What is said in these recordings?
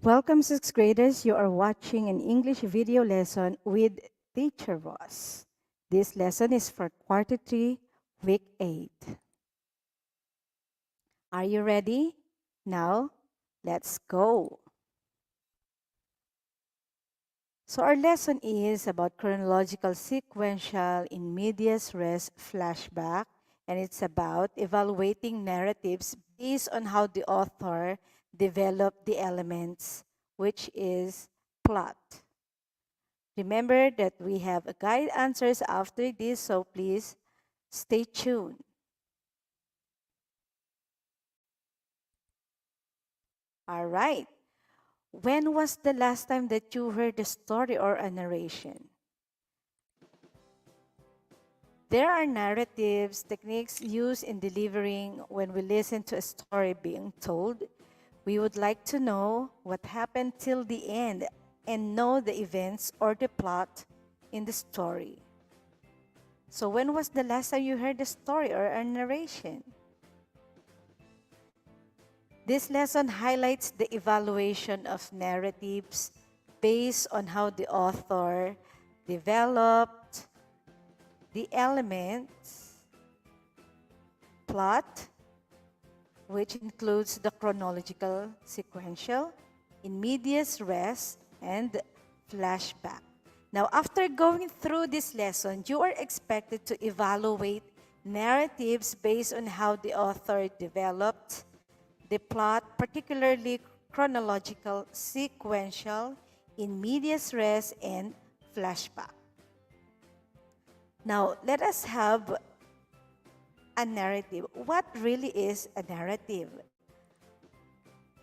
Welcome, sixth graders. You are watching an English video lesson with Teacher Ross. This lesson is for Quarter 3, Week 8. Are you ready? Now, let's go. So our lesson is about chronological sequential in MEDIAS res flashback, and it's about evaluating narratives based on how the author developed the elements, which is plot. Remember that we have a guide answers after this, so please stay tuned. All right. When was the last time that you heard a story or a narration? There are narratives, techniques used in delivering when we listen to a story being told. We would like to know what happened till the end and know the events or the plot in the story. So when was the last time you heard a story or a narration? This lesson highlights the evaluation of narratives based on how the author developed the elements, plot, which includes the chronological sequential, in medias res, and flashback. Now, after going through this lesson, you are expected to evaluate narratives based on how the author developed the plot, particularly chronological sequential, in medias res and flashback. Now, let us have a narrative. What really is a narrative?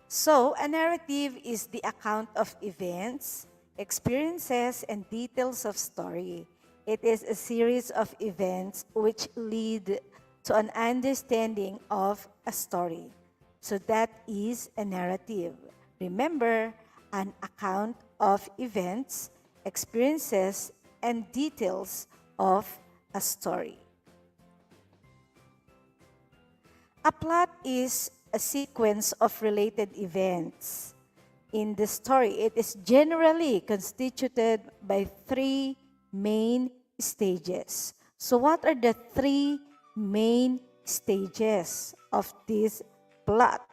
So, a narrative is the account of events, experiences, and details of story. It is a series of events which lead to an understanding of a story. So that is a narrative. Remember, an account of events, experiences, and details of a story. A plot is a sequence of related events. In the story, it is generally constituted by three main stages. So what are the three main stages of this plot?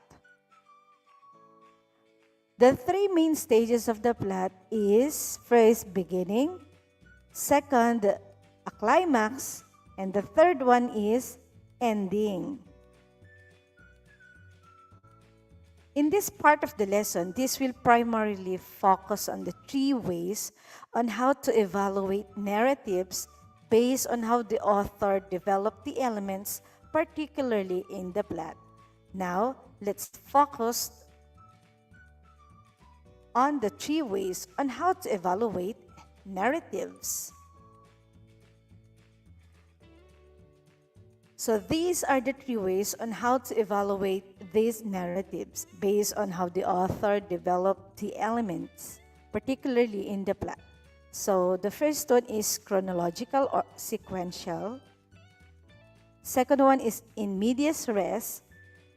The three main stages of the plot is first, beginning, second, a climax, and the third one is ending. In this part of the lesson, this will primarily focus on the three ways on how to evaluate narratives based on how the author developed the elements, particularly in the plot. Now, let's focus on the three ways on how to evaluate narratives. So these are the three ways on how to evaluate these narratives based on how the author developed the elements, particularly in the plot. So the first one is chronological or sequential. Second one is in medias res.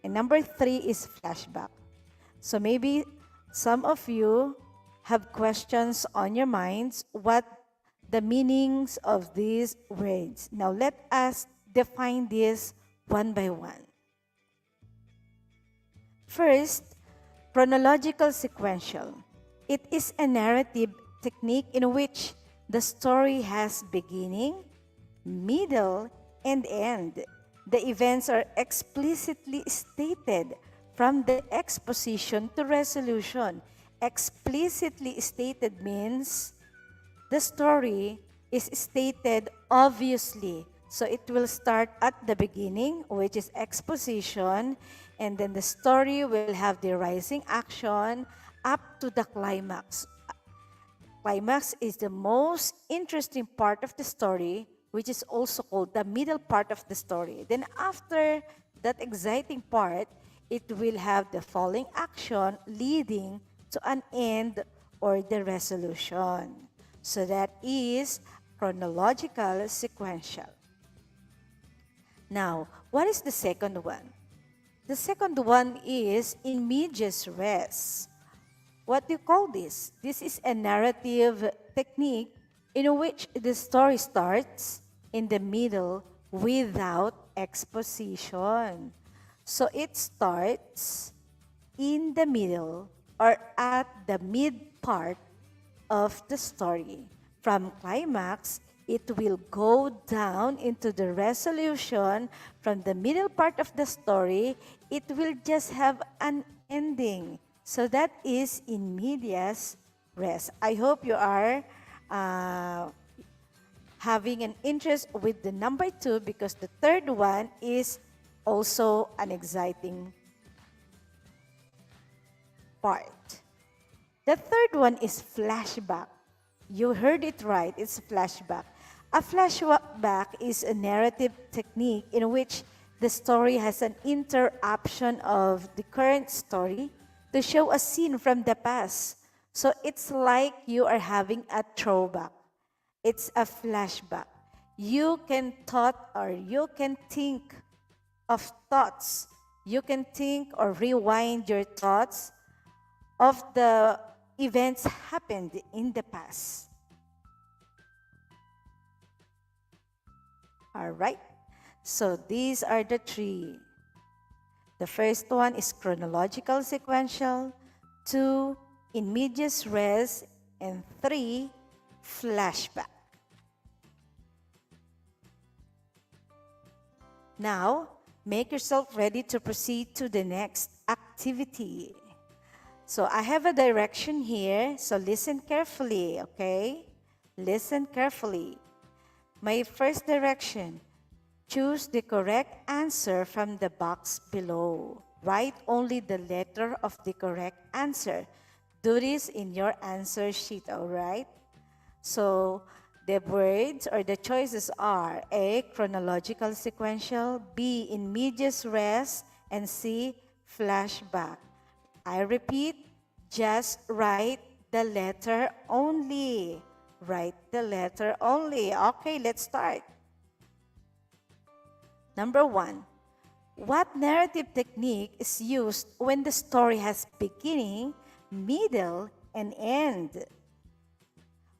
And number three is flashback. So maybe some of you have questions on your minds what the meanings of these words. Now let us define this one by one. First, chronological sequential. It is a narrative technique in which the story has beginning, middle, and end. The events are explicitly stated from the exposition to resolution. Explicitly stated means the story is stated obviously. So it will start at the beginning, which is exposition, and then the story will have the rising action up to the climax. Climax is the most interesting part of the story, which is also called the middle part of the story. Then after that exciting part, it will have the falling action leading to an end or the resolution. So that is chronological sequential. Now, what is the second one? The second one is in medias res. What do you call this? This is a narrative technique in which the story starts in the middle without exposition. So it starts in the middle or at the mid part of the story. From climax, it will go down into the resolution. From the middle part of the story, it will just have an ending. So that is in medias res. I hope you are having an interest with the number 2 because the third one is also an exciting part. The third one is flashback. You heard it right, it's flashback. A flashback is a narrative technique in which the story has an interruption of the current story to show a scene from the past. So it's like you are having a throwback. It's a flashback. You can thought or you can think of thoughts. You can think or rewind your thoughts of the events happened in the past. All right. So these are the 3. The first one is chronological sequential, 2 in medias res, and 3 flashback. Now, make yourself ready to proceed to the next activity. So I have a direction here, so listen carefully, okay? Listen carefully. My first direction, choose the correct answer from the box below. Write only the letter of the correct answer. Do this in your answer sheet, all right? So the words or the choices are A, chronological sequential, B, in medias res, and C, flashback. I repeat, just write the letter only. Write the letter only. Okay, let's start. Number 1, what narrative technique is used when the story has beginning, middle, and end?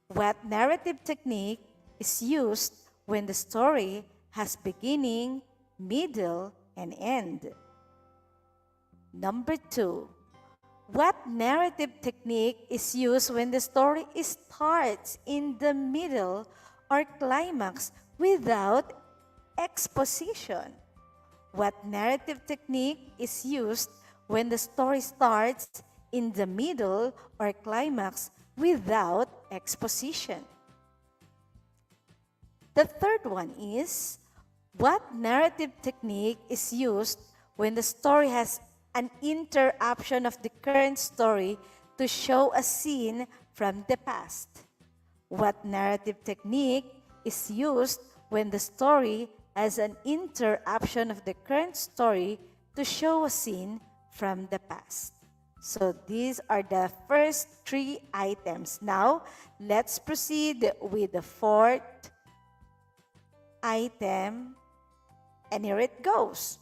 What narrative technique is used when the story has beginning, middle, and end? Number 2, what narrative technique is used when the story starts in the middle or climax without exposition? What narrative technique is used when the story starts in the middle or climax without exposition? The third one is, what narrative technique is used when the story has an interruption of the current story to show a scene from the past? What narrative technique is used when the story has an interruption of the current story to show a scene from the past? So these are the first 3 items. Now, let's proceed with the 4th item, and here it goes.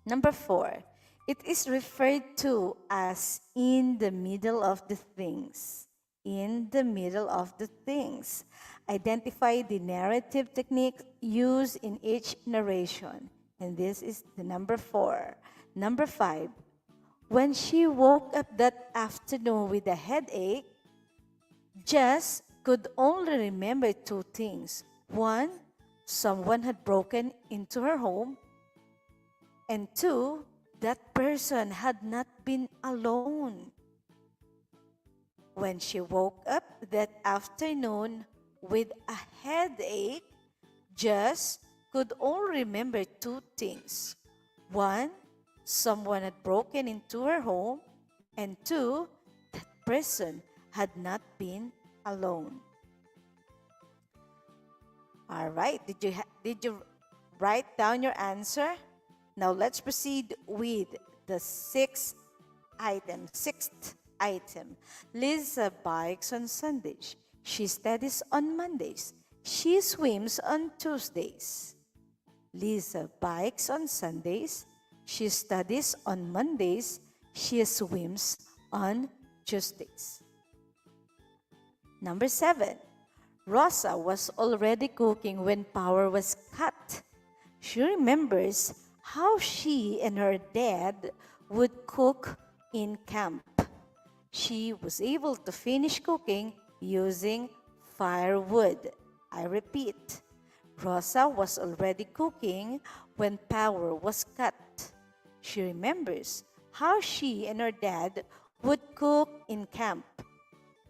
Number 4, it is referred to as in the middle of the things. In the middle of the things. Identify the narrative technique used in each narration. And this is the number 4. Number 5, when she woke up that afternoon with a headache, Jess could only remember 2 things. 1, someone had broken into her home. And 2, that person had not been alone. When she woke up that afternoon with a headache, Jess could only remember 2 things. 1, someone had broken into her home. And 2, that person had not been alone. All right, did you write down your answer? Now let's proceed with the 6th item. Lisa bikes on Sundays. She studies on Mondays. She swims on Tuesdays. Lisa bikes on Sundays. She studies on Mondays. She swims on Tuesdays. Number 7. Rosa was already cooking when power was cut. She remembers how she and her dad would cook in camp. She was able to finish cooking using firewood. I repeat, Rosa was already cooking when power was cut. She remembers how she and her dad would cook in camp.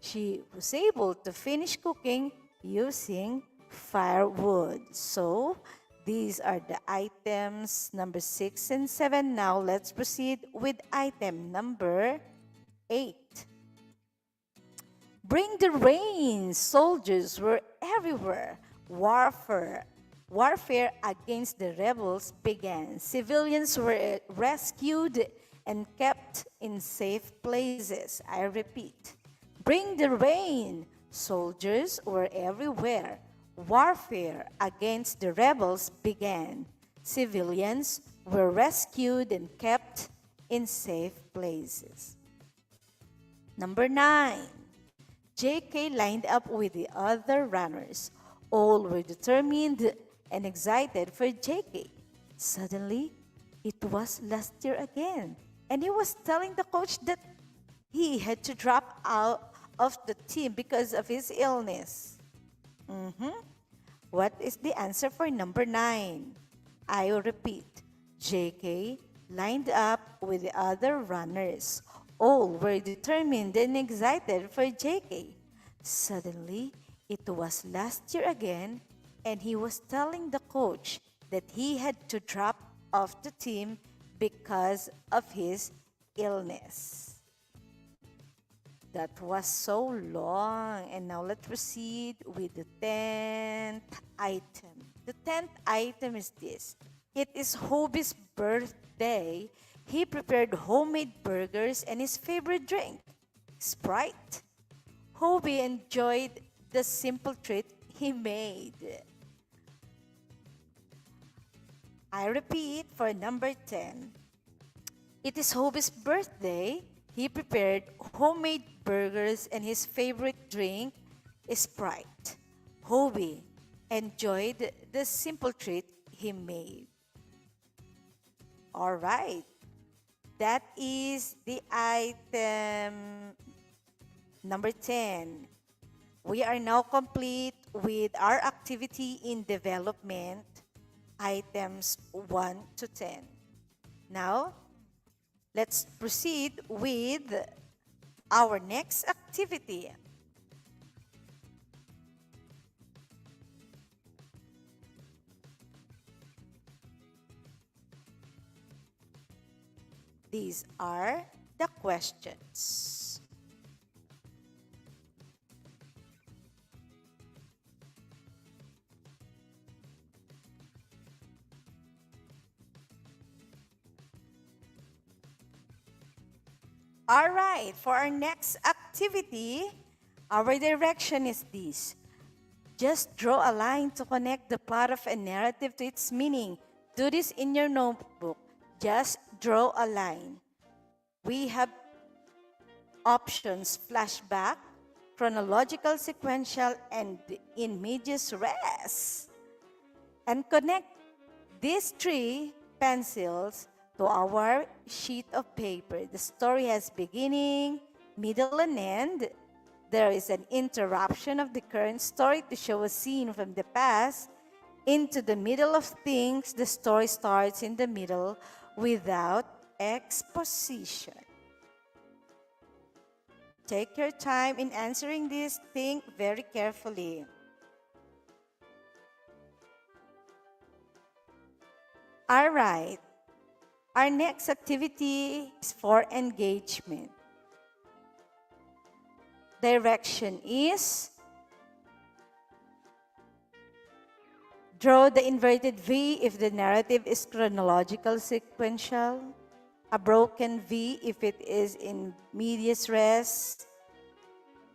She was able to finish cooking using firewood. So, these are the items number 6 and 7. Now, let's proceed with item number 8. Bring the rain! Soldiers were everywhere. Warfare against the rebels began. Civilians were rescued and kept in safe places. I repeat, bring the rain! Soldiers were everywhere. Warfare against the rebels began. Civilians were rescued and kept in safe places. Number 9. JK lined up with the other runners. All were determined and excited for JK. Suddenly, it was last year again, and he was telling the coach that he had to drop out of the team because of his illness. What is the answer for number 9? I repeat, JK lined up with the other runners. All were determined and excited for JK. Suddenly, it was last year again, and he was telling the coach that he had to drop off the team because of his illness. That was so long. And now let's proceed with the 10th item. The 10th item is this. It is Hobie's birthday. He prepared homemade burgers and his favorite drink, Sprite. Hobie enjoyed the simple treat he made. I repeat for number 10. It is Hobie's birthday. He prepared homemade burgers and his favorite drink, Sprite. Hobie enjoyed the simple treat he made. All right. That is the item number 10. We are now complete with our activity in development, items 1 to 10. Now, let's proceed with our next activity. These are the questions. All right, for our next activity, our direction is this. Just draw a line to connect the plot of a narrative to its meaning. Do this in your notebook. Just draw a line. We have options: flashback, chronological sequential, and in MEDIAS res. And connect these 3 pencils to our sheet of paper. The story has beginning, middle, and end. There is an interruption of the current story to show a scene from the past into the middle of things. The story starts in the middle without exposition. Take your time in answering this. Think very carefully. All right. Our next activity is for engagement. Direction is draw the inverted V if the narrative is chronological sequential, a broken V if it is in medias res,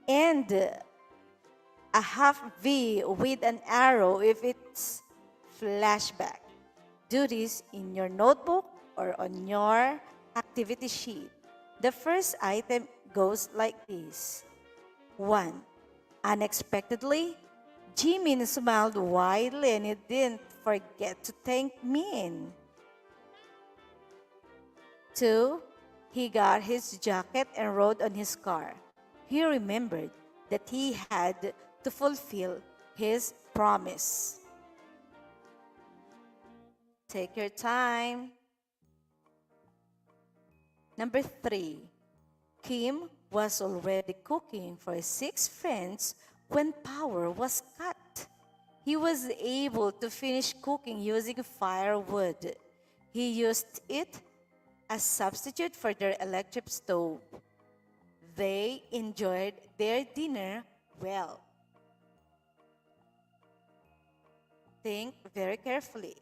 and a half V with an arrow if it's flashback. Do this in your notebook or on your activity sheet. The first item goes like this. 1. Unexpectedly, Jimin smiled widely and he didn't forget to thank Min. 2. He got his jacket and rode on his car. He remembered that he had to fulfill his promise. Take your time. Number 3. Kim was already cooking for 6 friends when power was cut. He was able to finish cooking using firewood. He used it as substitute for their electric stove. They enjoyed their dinner well. Think very carefully.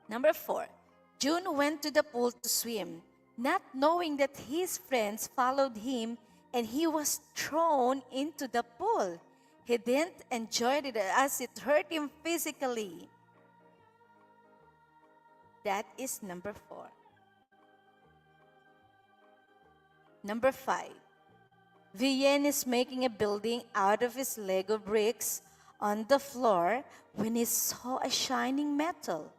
Number 4. June went to the pool to swim, not knowing that his friends followed him and he was thrown into the pool. He didn't enjoy it as it hurt him physically. That is number 4. Number 5. Vivian is making a building out of his Lego bricks on the floor when he saw a shining metal.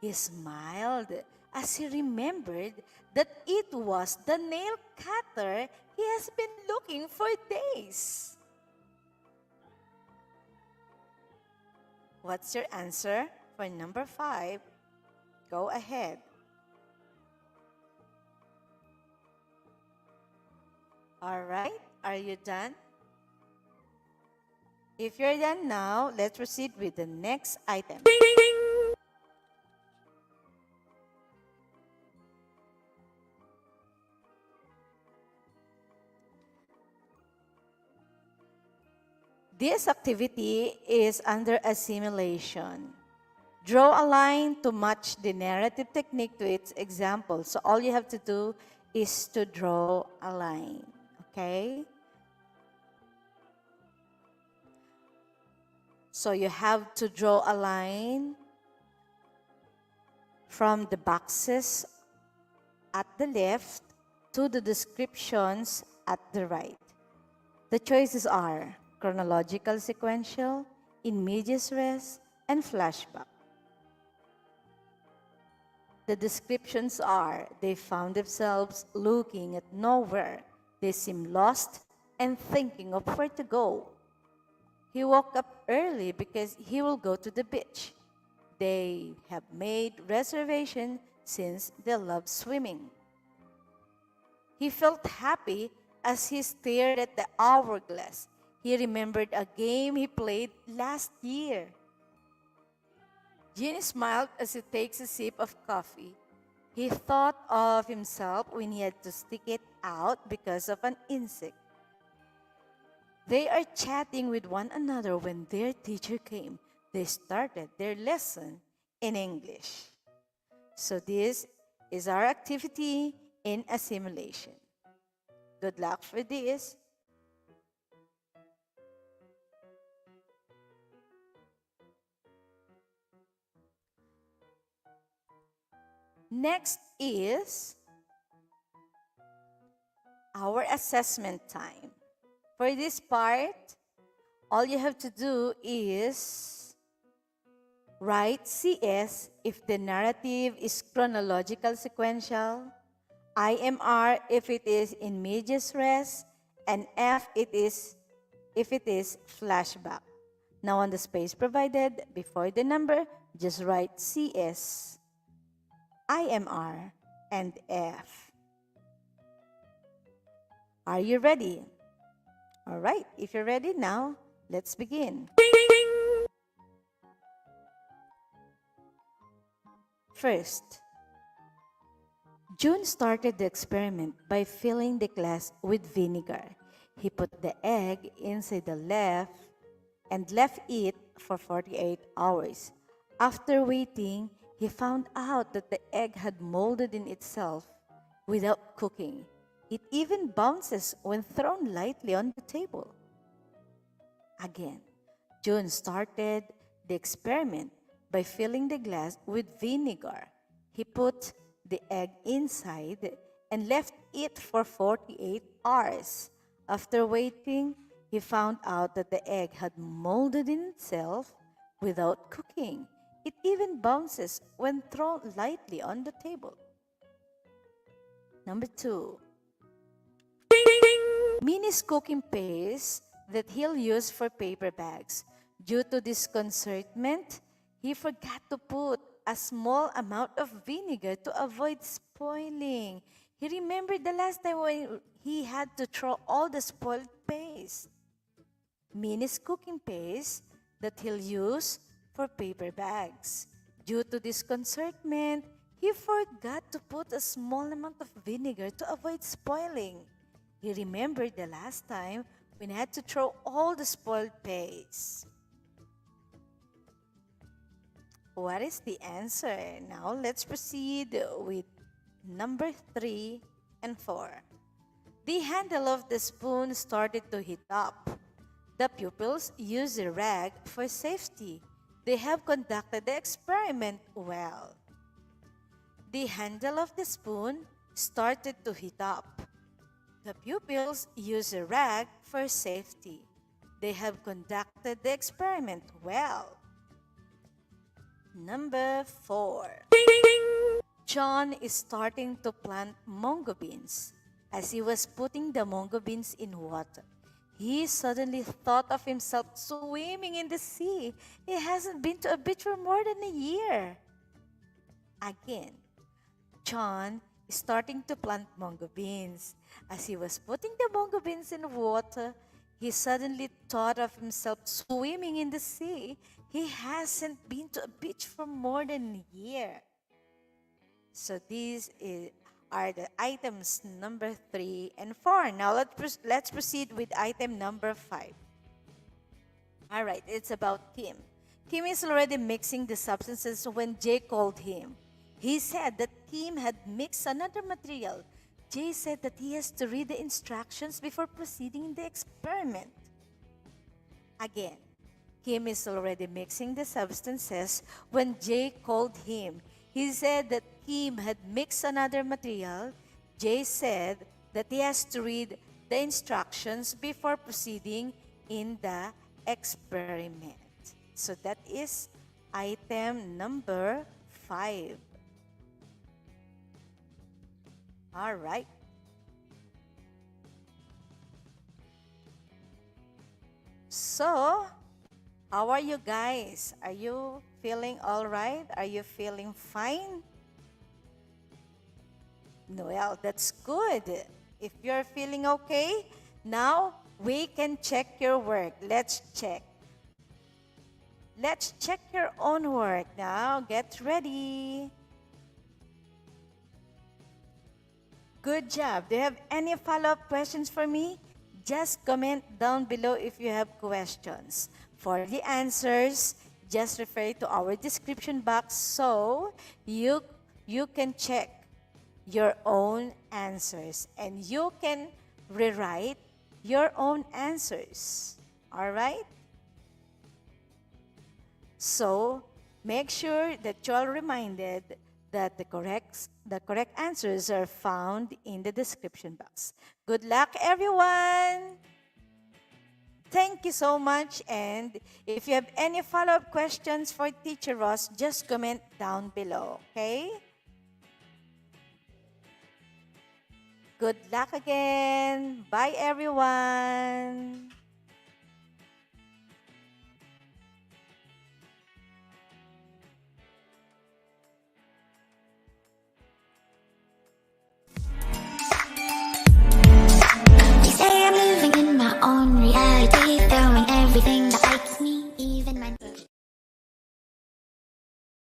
He smiled as he remembered that it was the nail cutter he has been looking for days. What's your answer for number 5? Go ahead. All right, are you done? If you're done now, let's proceed with the next item. This activity is under assimilation. Draw a line to match the narrative technique to its example. So all you have to do is to draw a line, okay? So you have to draw a line from the boxes at the left to the descriptions at the right. The choices are chronological sequential, in medias res, and flashback. The descriptions are, they found themselves looking at nowhere. They seemed lost and thinking of where to go. He woke up early because he will go to the beach. They have made reservations since they love swimming. He felt happy as he stared at the hourglass. He remembered a game he played last year. Jean smiled as he takes a sip of coffee. He thought of himself when he had to stick it out because of an insect. They are chatting with one another when their teacher came. They started their lesson in English. So this is our activity in assimilation. Good luck for this. Next is our assessment time. For this part, all you have to do is write CS if the narrative is chronological sequential, IMR if it is in medias res, and F if it is flashback. Now on the space provided before the number, just write CS, IMR, and F. Are you ready? All right, if you're ready now, let's begin. First, June started the experiment by filling the glass with vinegar. He put the egg inside the and left it for 48 hours. After waiting, he found out that the egg had molded in itself without cooking. It even bounces when thrown lightly on the table. Again, June started the experiment by filling the glass with vinegar. He put the egg inside and left it for 48 hours. After waiting, he found out that the egg had molded in itself without cooking. It even bounces when thrown lightly on the table. Number 2. Minnie's cooking paste that he'll use for paper bags. Due to disconcertment, he forgot to put a small amount of vinegar to avoid spoiling. He remembered the last time when he had to throw all the spoiled paste. Minnie's cooking paste that he'll use for paper bags. Due to disconcertment, he forgot to put a small amount of vinegar to avoid spoiling. He remembered the last time when he had to throw all the spoiled paste. What is the answer? Now let's proceed with number 3 and 4. The handle of the spoon started to heat up. The pupils used a rag for safety. They have conducted the experiment well. The handle of the spoon started to heat up. The pupils used a rag for safety. They have conducted the experiment well. Number 4. John is starting to plant mango beans. As he was putting the mango beans in water, he suddenly thought of himself swimming in the sea. He hasn't been to a beach for more than a year. Again, John is starting to plant mango beans. As he was putting the mango beans in water, he suddenly thought of himself swimming in the sea. He hasn't been to a beach for more than a year. So these are the items number 3 and 4. Now let's proceed with item number 5. All right, it's about Tim. Tim is already mixing the substances when Jay called him. He said that Tim had mixed another material. Jay said that he has to read the instructions before proceeding in the experiment. Again, Kim is already mixing the substances when Jay called him. He said that Kim had mixed another material. Jay said that he has to read the instructions before proceeding in the experiment. So that is item number 5. All right. So, how are you guys? Are you feeling all right? Are you feeling fine? Well, that's good. If you're feeling okay, now we can check your work. Let's check. Let's check your own work now. Get ready. Good job. Do you have any follow-up questions for me? Just comment down below if you have questions. For the answers, just refer to our description box so you can check your own answers and you can rewrite your own answers. All right? So, make sure that you're reminded that the correct answers are found in the description box. Good luck, everyone! Thank you so much, and if you have any follow-up questions for Teacher Ross, just comment down below, okay? Good luck again. Bye, everyone!